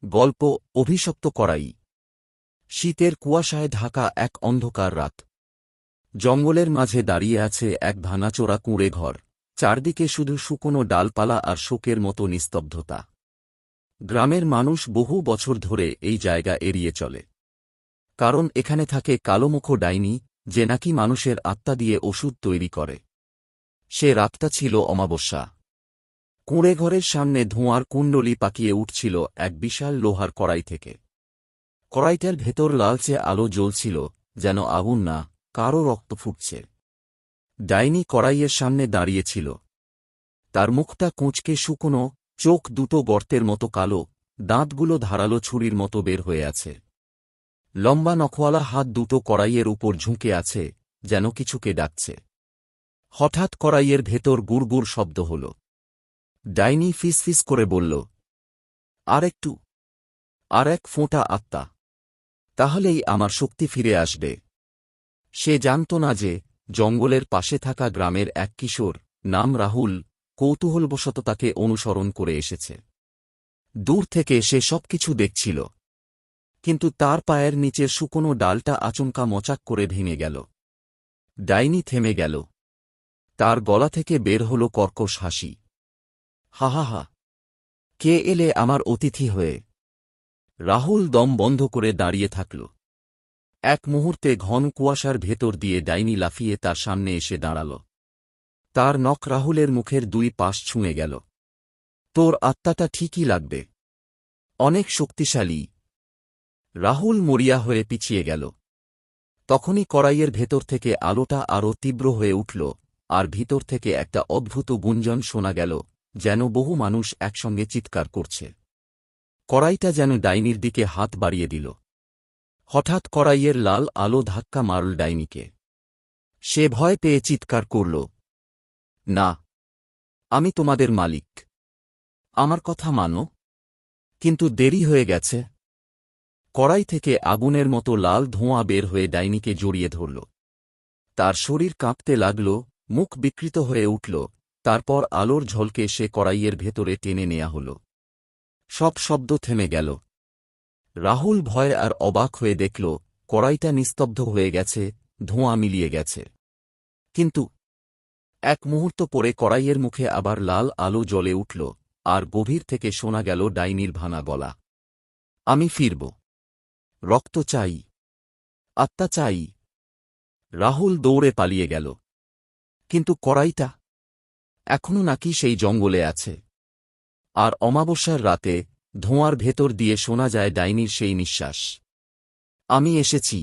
গল্প অভিশপ্ত করাই। শীতের কুয়াশায় ঢাকা এক অন্ধকার রাত। জঙ্গলের মাঝে দাঁড়িয়ে আছে এক ভাঙাচোরা কুঁড়ে ঘর। চারদিকে শুধু শুকনো ডালপালা আর শোকের মতো নিস্তব্ধতা। গ্রামের মানুষ বহু বছর ধরে এই জায়গা এড়িয়ে চলে, কারণ এখানে থাকে কালোমুখ ডাইনি, যে নাকি মানুষের আত্মা দিয়ে ওষুধ তৈরি করে। সে রাতটা ছিল অমাবস্যা। কুঁড়েঘরের সামনে ধোঁয়ার কুণ্ডলী পাকিয়ে উঠছিল এক বিশাল লোহার কড়াই থেকে। কড়াইটার ভেতর লালচে আলো জ্বলছিল, যেন আগুন না, কারও রক্ত ফুটছে। ডাইনি কড়াইয়ের সামনে দাঁড়িয়েছিল। তার মুখটা কুঁচকে শুকনো, চোখ দুটো গর্তের মতো কালো, দাঁতগুলো ধারালো ছুরির মতো বের হয়ে আছে। লম্বা নখওয়ালা হাত দুটো কড়াইয়ের উপর ঝুঁকে আছে, যেন কিছুকে ডাকছে। হঠাৎ কড়াইয়ের ভেতর গুড়গুড় শব্দ হল। ডাইনি ফিসফিস করে বলল, আর একটু, আর এক ফোঁটা আত্মা, তাহলেই আমার শক্তি ফিরে আসবে। সে জানত না যে জঙ্গলের পাশে থাকা গ্রামের এক কিশোর, নাম রাহুল, কৌতূহলবশত তাকে অনুসরণ করে এসেছে। দূর থেকে সে সবকিছু দেখছিল, কিন্তু তার পায়ের নিচের শুকনো ডালটা আচমকা মচাক করে ভেঙে গেল। ডাইনি থেমে গেল। তার গলা থেকে বের হল কর্কশ হাসি। হা হা হা, কে এলে আমার অতিথি হয়ে? রাহুল দম বন্ধ করে দাঁড়িয়ে থাকল। এক মুহূর্তে ঘন কুয়াশার ভেতর দিয়ে ডাইনি লাফিয়ে তার সামনে এসে দাঁড়াল। তার নখ রাহুলের মুখের দুই পাশ ছুঁয়ে গেল। তোর আত্মাটা ঠিকই লাগবে, অনেক শক্তিশালী। রাহুল মরিয়া হয়ে পিছিয়ে গেল। তখনই কড়াইয়ের ভেতর থেকে আলোটা আরও তীব্র হয়ে উঠল, আর ভিতর থেকে একটা অদ্ভুত গুঞ্জন শোনা গেল, যেন বহু মানুষ একসঙ্গে চিৎকার করছে। কড়াইটা যেন ডাইনির দিকে হাত বাড়িয়ে দিল। হঠাৎ কড়াইয়ের লাল আলো ধাক্কা মারল ডাইনিকে। সে ভয় পেয়ে চিৎকার করল, না, আমি তোমাদের মালিক, আমার কথা মানো। কিন্তু দেরি হয়ে গেছে। কড়াই থেকে আগুনের মতো লাল ধোঁয়া বের হয়ে ডাইনিকে জড়িয়ে ধরল। তার শরীর কাঁপতে লাগল, মুখ বিকৃত হয়ে উঠল। তারপর আলোর ঝলকে সে কড়াইয়ের ভেতরে টেনে নেয়া হল। সব শব্দ থেমে গেল। রাহুল ভয়ে আর অবাক হয়ে দেখল কড়াইটা নিস্তব্ধ হয়ে গেছে, ধোঁয়া মিলিয়ে গেছে। কিন্তু এক মুহূর্ত পরে কড়াইয়ের মুখে আবার লাল আলো জ্বলে উঠল, আর গভীর থেকে শোনা গেল ডাইনির ভাঙা গলা, আমি ফিরব, রক্ত চাই, আত্মা চাই। রাহুল দৌড়ে পালিয়ে গেল। কিন্তু কড়াইটা এখনো নাকি সেই জঙ্গলে আছে। আর অমাবস্যার রাতে ধোঁয়ার ভেতর দিয়ে শোনা যায় ডাইনির সেই নিঃশ্বাস, আমি এসেছি।